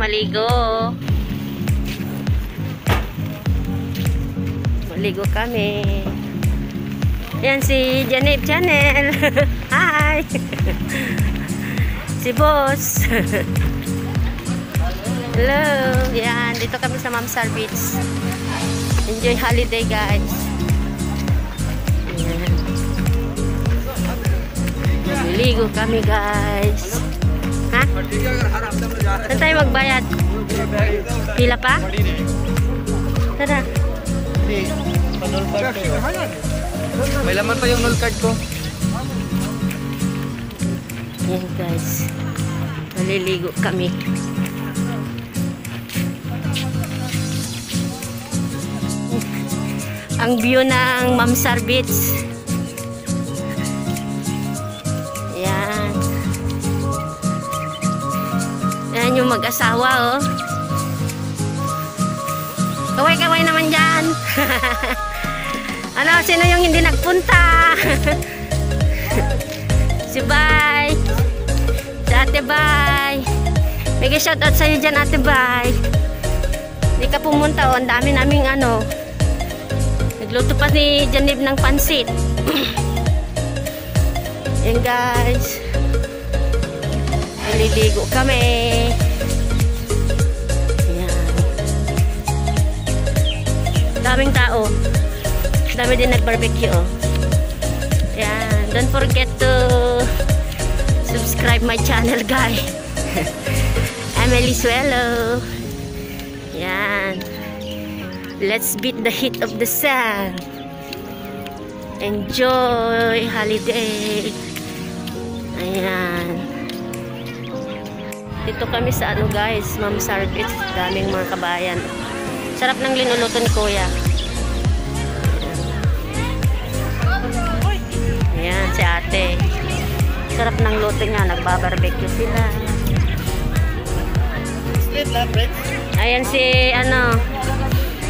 maligo. Maligo kami. Yan si Janib Channel. Hi. Si Boss. Hello. Yan, dito kami sa Mamsar Beach. Enjoy holiday, guys. Yan. Maligo kami, guys. Ha? Saan tayo magbayad? Pila pa? Tara. May laman pa yung null card ko. Yan, guys. Maliligo kami. Ang view ng Mamsar Beach. Yan. Yan yung mag-asawa, oh. Kaway-kaway naman dyan. Ano, sino yung hindi nagpunta? Si Bay. Si Ate Bay. Mega shoutout sa'yo dyan, Ate Bay. Hindi ka pumunta, oh. Ang dami naming ano. Nagluto pa ni Janib ng pansit. Yan, guys. Naliligo kami. Yan. Daming tao. Dami din nag-barbecue, oh. Yan. Don't forget to subscribe my channel, guys. Emily Suelo. Yan. Let's beat the heat of the sun. Enjoy holiday. Ayan. Dito kami sa ano, guys, Mamsar Beach. Daming mga kabayan. Sarap ng linuluto ni Kuya. Ayan, si Ate. Sarap ng luto niya. Nagbabarbecue sila. Ayan si ano,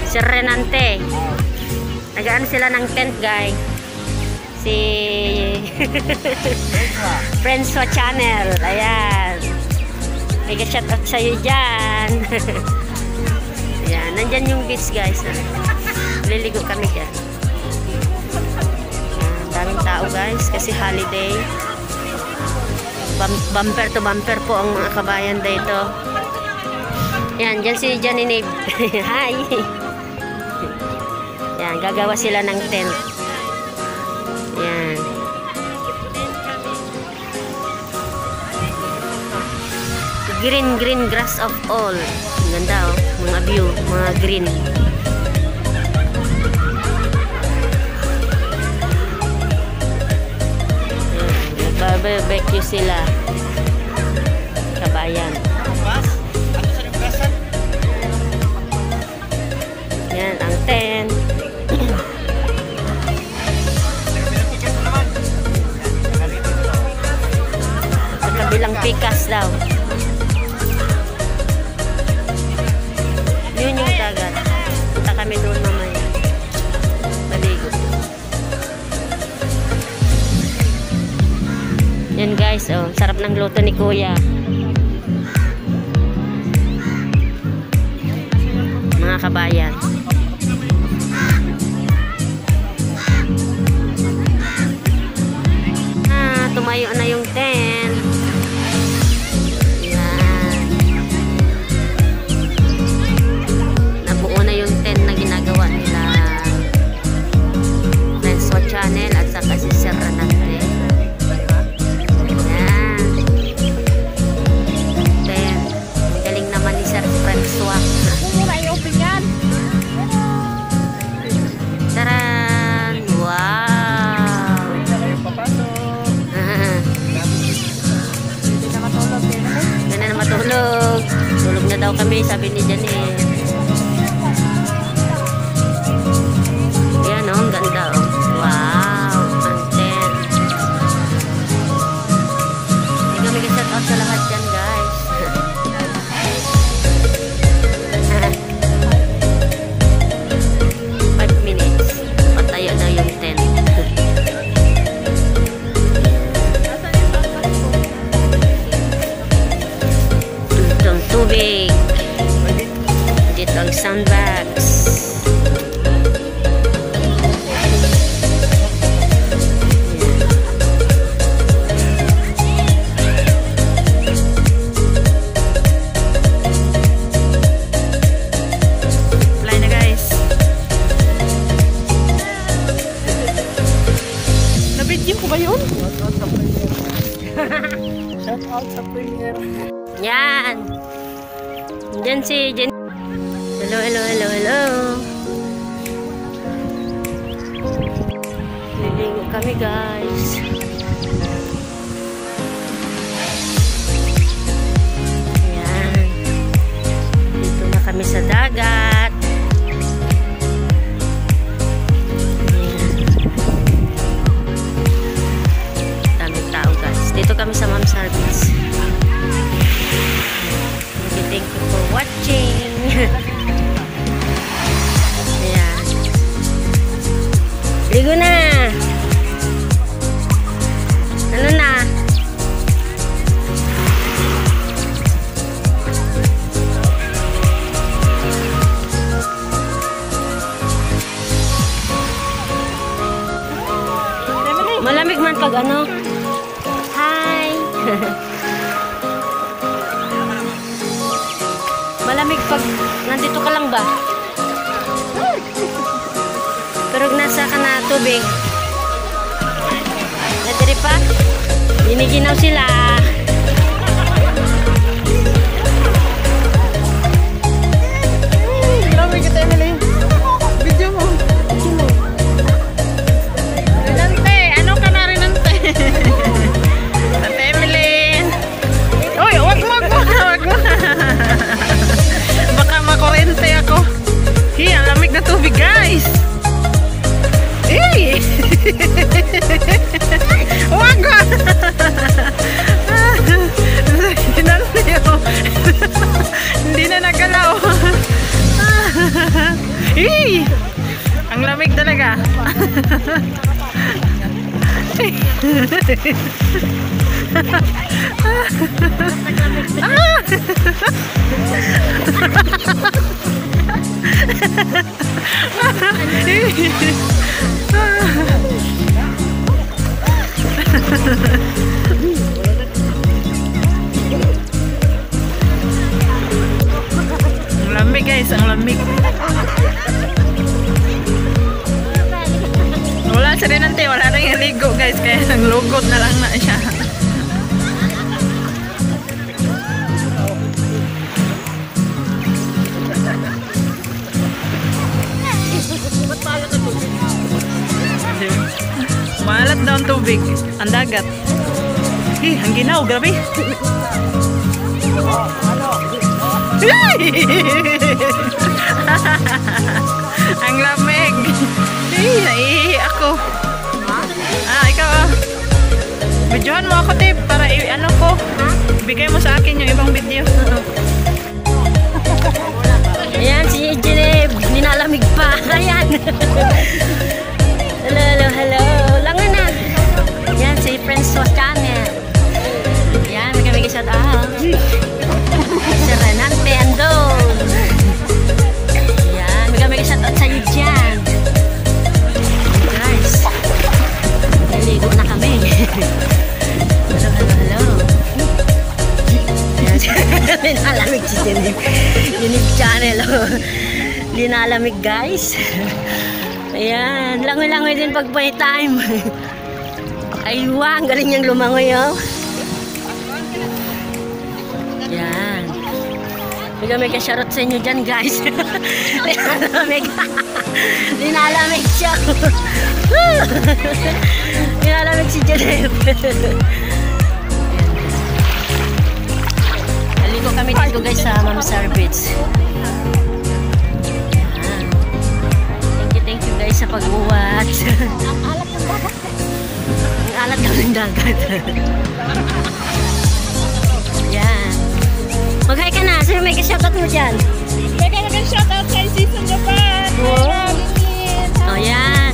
si Renante. Nagaan sila ng tent, guys. Si Friendswa Channel. Ayan. Mega shoutout sa'yo dyan. Ayan. Nandyan yung beach, guys. Liligo kami dyan. Ayan. Daming tao, guys. Kasi holiday. Bumper to bumper po ang mga kabayan dito. Ayan. Dyan si Janine. Hi. Yan, gagawa sila ng tent. Yan. Green grass of all. Ang ganda, oh. Mga view, mga green. Nagbabarbecue sila. Kabayan. Yan, ang tent. Bilang pikas daw. Yun yung dagat. Punta kami doon mamaya. Maligo. Yan, guys, oh. Sarap ng luto ni Kuya. Mga kabayan. Tumayo na yung tent. Nabuo na yung tent na ginagawa nila Friendswa Channel at saka si Sir Renante. Ayan. Tent. Galing naman ni Sir Friendswa. Taran! Wow! Gana na matulog. Tulog na daw kami, sabi ni Janine. Yan, oh, ang ganda, oh. Wow, content. Hindi kami ka-shout out sa lahat dyan, guys. 5 minutes. Patayo na yung tent. Tubig. Soundbox. Play na guys. Na-video ko ba yun? Shout out sa Premier. Yan. Diyan si Jen. Hello, hello, hello, hello. Liligo kami guys. Yan. Dito na kami sa dagat. Yan. Daming tao guys. Dito kami sa Ma'am Service. Thank you for watching. Ayan. Ligo na. Ano na? Malamig man pag ano? Hi. Malamig pag nandito ka lang ba? Pero nasa ka na tubig. Natiri pa? Giniginaw sila. Malamig ka tayo Emily. Video mo. Nante, ano ka na rin Nante? Nante Emily. Uy, wag mo. Baka makurente ako. Hey, ang lamig na tubig guys. Hey! Wag mo! Hindi na nagalaw. Hey! Ang lamig talaga. Ang lamig guys, ang lamig. Wala sa rin nante, wala nang iligo guys, kaya nang lugod na lang na siya. Malat daw ang tubig, ang dagat. Ang ginaw, grabe. Ang lamig. Naiihi ako. Ikaw videohan mo ako tip para ano ko. Bigay mo sa akin yung ibang video. Ayan si Jeneb. Ninalamig pa. Ayan. Hello, hello, hello. Langanan. Ayan si Princess Channel. Ayan, may shout out. Si Renante Andon. Ayan, may shout out sa iyo dyan. Guys, naligo na kami. Hello, hello, hello. Ayan, linalamig si Jeneb. Jeneb Channel. Linalamig guys. Ayan, langoy-langoy din pag may time. Aywa, ang galing niyang lumangoy oh. Yan. May ka-shoutout sa inyo dyan guys. Linalamig. Linalamig siya. Linalamig si Jeneb. Naligo kami dito guys sa Ma'am Service. Thank you guys sa pag-uwat. Ang alat daw ng dagat. Yan. Mag-hi ka na. Sino may ka-shoutout mo dyan? May ka-shoutout kay Season Japan. Wow. Oh, yan.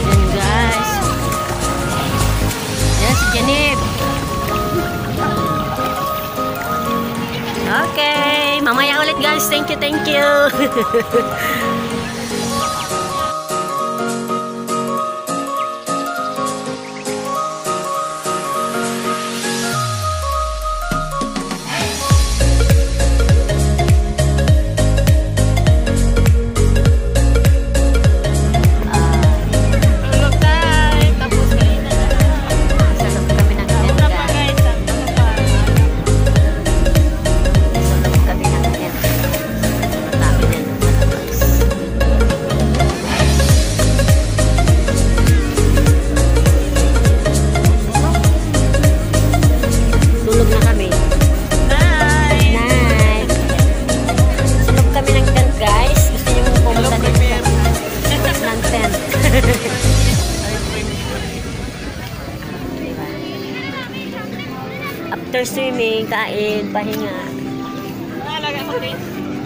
Yan guys. Yan si Jeneb. guys. Thank you, thank you. Tulog time. Tapos kanina na. Salog kami ng tent, Una pa guys. guys. Ano pa? Salog kami ng tent. Matami din sa labas. Tulog na kami. Night. Night. Salog kami ng tent, guys. Gusto niyo pumunta dito ng tent. After swimming, kain, pahinga. Nalaga mo din.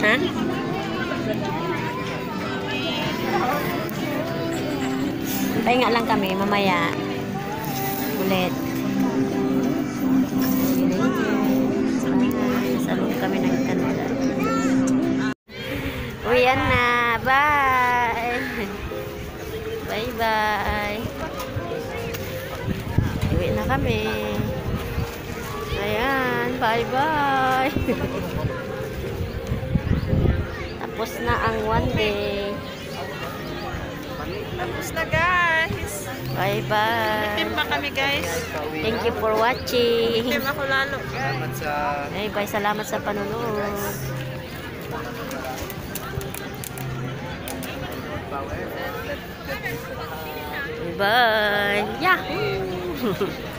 Ha? Pahinga lang kami, mamaya. Ulit. Salog kami ng kanila. Uyan na. Bye! Bye-bye! Uwi na kami. Ayan, bye-bye! Tapos na ang one day. Tapos na guys. Bye-bye! Team pa kami guys. Thank you for watching. Team ako lalo guys. Salamat sa... Bye-bye. Salamat sa panonood. Bye! Yahoo!